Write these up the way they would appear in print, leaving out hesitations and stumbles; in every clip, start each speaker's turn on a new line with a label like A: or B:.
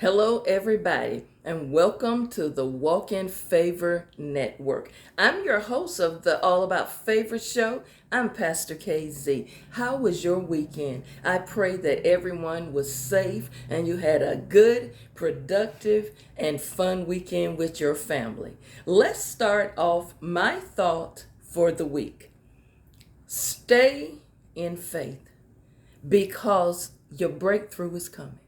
A: Hello, everybody, and welcome to the Walk in Favor Network. I'm your host of the All About Favor show. I'm Pastor KZ. How was your weekend? I pray that everyone was safe and you had a good, productive, and fun weekend with your family. Let's start off my thought for the week. Stay in faith because your breakthrough is coming.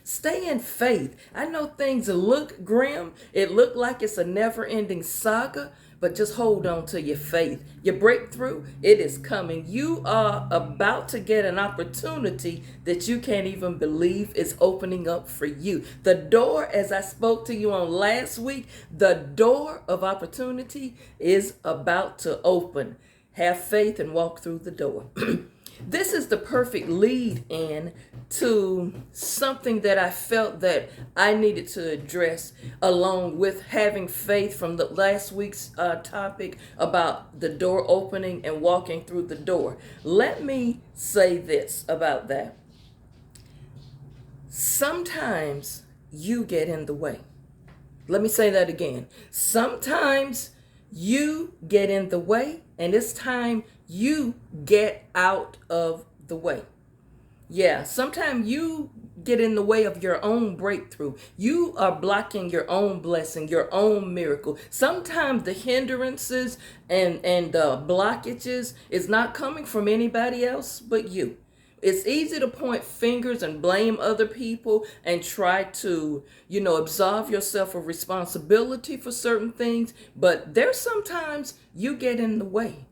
A: Stay in faith. I know things look grim. It look like it's a never-ending saga, but just hold on to your faith. Your breakthrough, it is coming. You are about to get an opportunity that you can't even believe is opening up for you. The door, as I spoke to you on last week, the door of opportunity is about to open. Have faith and walk through the door. This is the perfect lead in to something that I felt that I needed to address along with having faith from the last week's topic about the door opening and walking through the door. Let me say this about that. Sometimes you get in the way. Let me say that again. Sometimes you get in the way, and it's time you get out of the way. Yeah, sometimes you get in the way of your own breakthrough. You are blocking your own blessing, your own miracle. Sometimes the hindrances and blockages is not coming from anybody else but you. It's easy to point fingers and blame other people and try to, absolve yourself of responsibility for certain things. But there's sometimes you get in the way.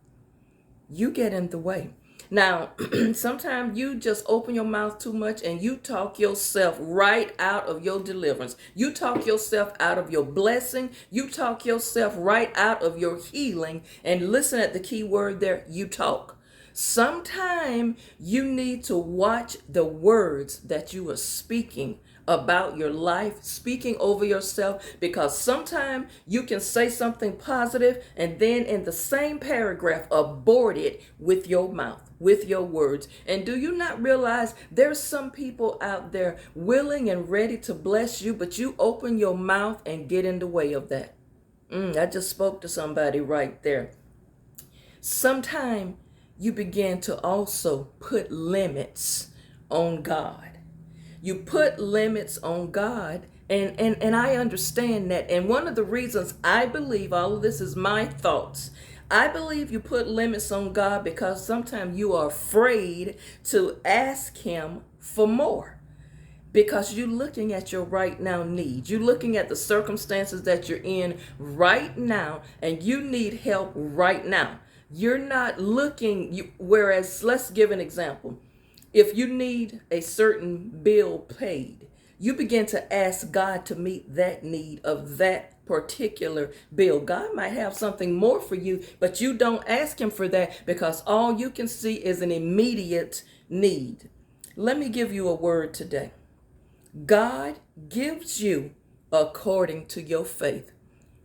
A: You get in the way. Now, sometimes you just open your mouth too much and you talk yourself right out of your deliverance. You talk yourself out of your blessing. You talk yourself right out of your healing. And listen at the key word there, you talk. Sometime you need to watch the words that you are speaking about your life, speaking over yourself, because sometimes you can say something positive and then in the same paragraph abort it with your mouth, with your words. And do you not realize there's some people out there willing and ready to bless you, but you open your mouth and get in the way of that? I just spoke to somebody right there. Sometime you begin to also put limits on God. You put limits on God, and I understand that. And one of the reasons I believe all of this is my thoughts. I believe you put limits on God because sometimes you are afraid to ask him for more. Because you're looking at your right now need. You're looking at the circumstances that you're in right now, and you need help right now. You're not whereas, let's give an example. If you need a certain bill paid, you begin to ask God to meet that need of that particular bill. God might have something more for you, but you don't ask him for that because all you can see is an immediate need. Let me give you a word today. God gives you according to your faith.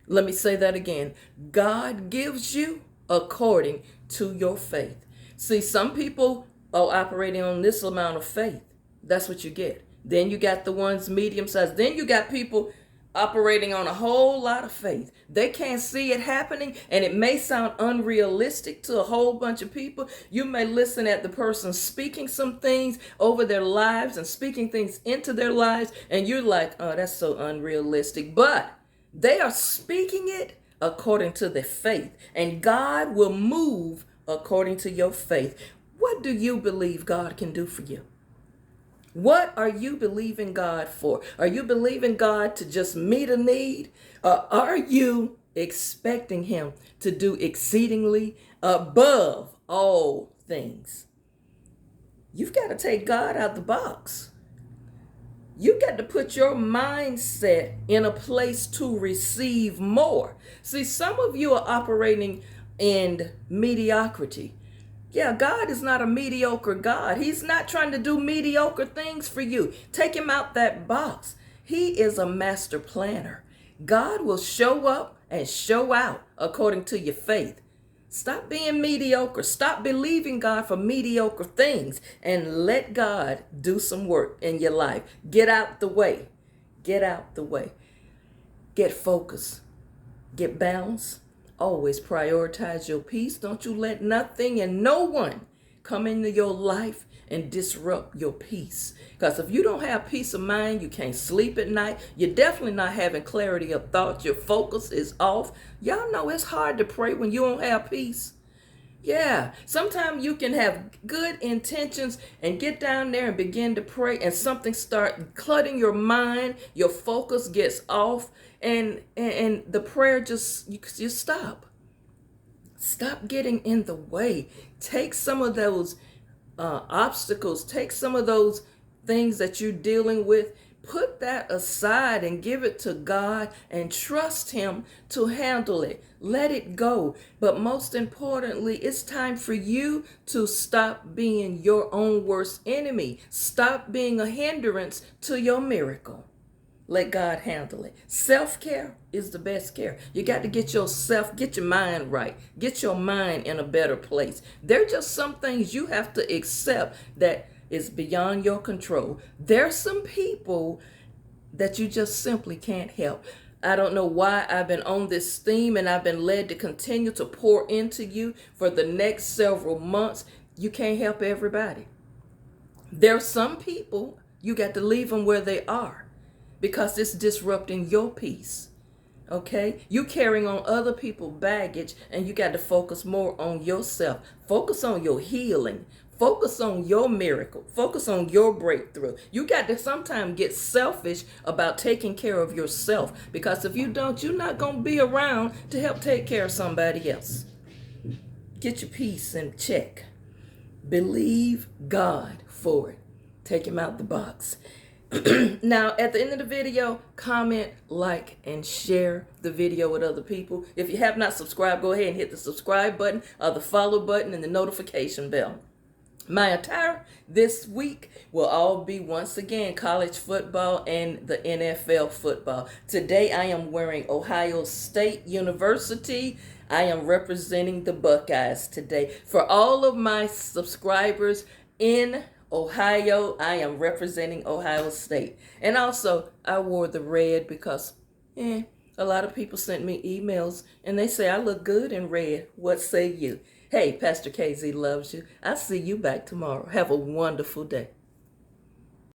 A: Let me say that again. God gives you according to your faith. See, some people are operating on this amount of faith. That's what you get. Then you got the ones medium sized. Then you got people operating on a whole lot of faith. They can't see it happening, and it may sound unrealistic to a whole bunch of people. You may listen at the person speaking some things over their lives and speaking things into their lives, and you're like, oh, that's so unrealistic. But they are speaking it according to their faith, and God will move according to your faith. What do you believe God can do for you? What are you believing God for? Are you believing God to just meet a need? Or are you expecting him to do exceedingly above all things? You've got to take God out the box. You got to put your mindset in a place to receive more. See, some of you are operating in mediocrity. Yeah, God is not a mediocre God. He's not trying to do mediocre things for you. Take him out that box. He is a master planner. God will show up and show out according to your faith. Stop being mediocre. Stop believing God for mediocre things and let God do some work in your life. Get out the way. Get out the way. Get focused. Get balanced. Always prioritize your peace. Don't you let nothing and no one come into your life and disrupt your peace. Because if you don't have peace of mind, you can't sleep at night. You're definitely not having clarity of thought. Your focus is off. Y'all know it's hard to pray when you don't have peace. Yeah, sometimes you can have good intentions and get down there and begin to pray, and something start cluttering your mind. Your focus gets off, and the prayer you stop. Stop getting in the way. Take some of those obstacles. Take some of those things that you're dealing with. Put that aside and give it to God and trust Him to handle it. Let it go. But most importantly, it's time for you to stop being your own worst enemy. Stop being a hindrance to your miracle. Let God handle it. Self-care is the best care. You got to get your mind right. Get your mind in a better place. There are just some things you have to accept that is beyond your control. There's some people that you just simply can't help. I don't know why I've been on this theme, and I've been led to continue to pour into you for the next several months. You can't help everybody. There's some people you got to leave them where they are, because it's disrupting your peace. Okay? You carrying on other people's baggage, and you got to focus more on yourself. Focus on your healing. Focus on your miracle. Focus on your breakthrough. You got to sometimes get selfish about taking care of yourself, because if you don't, you're not going to be around to help take care of somebody else. Get your peace in check. Believe God for it. Take him out the box. Now, at the end of the video, comment, like, and share the video with other people. If you have not subscribed, go ahead and hit the subscribe button or the follow button and the notification bell. My attire this week will all be, once again, college football and the NFL football. Today, I am wearing Ohio State University. I am representing the Buckeyes today. For all of my subscribers in Ohio, I am representing Ohio State. And also, I wore the red because a lot of people sent me emails and they say I look good in red. What say you? Hey, Pastor KZ loves you. I'll see you back tomorrow. Have a wonderful day.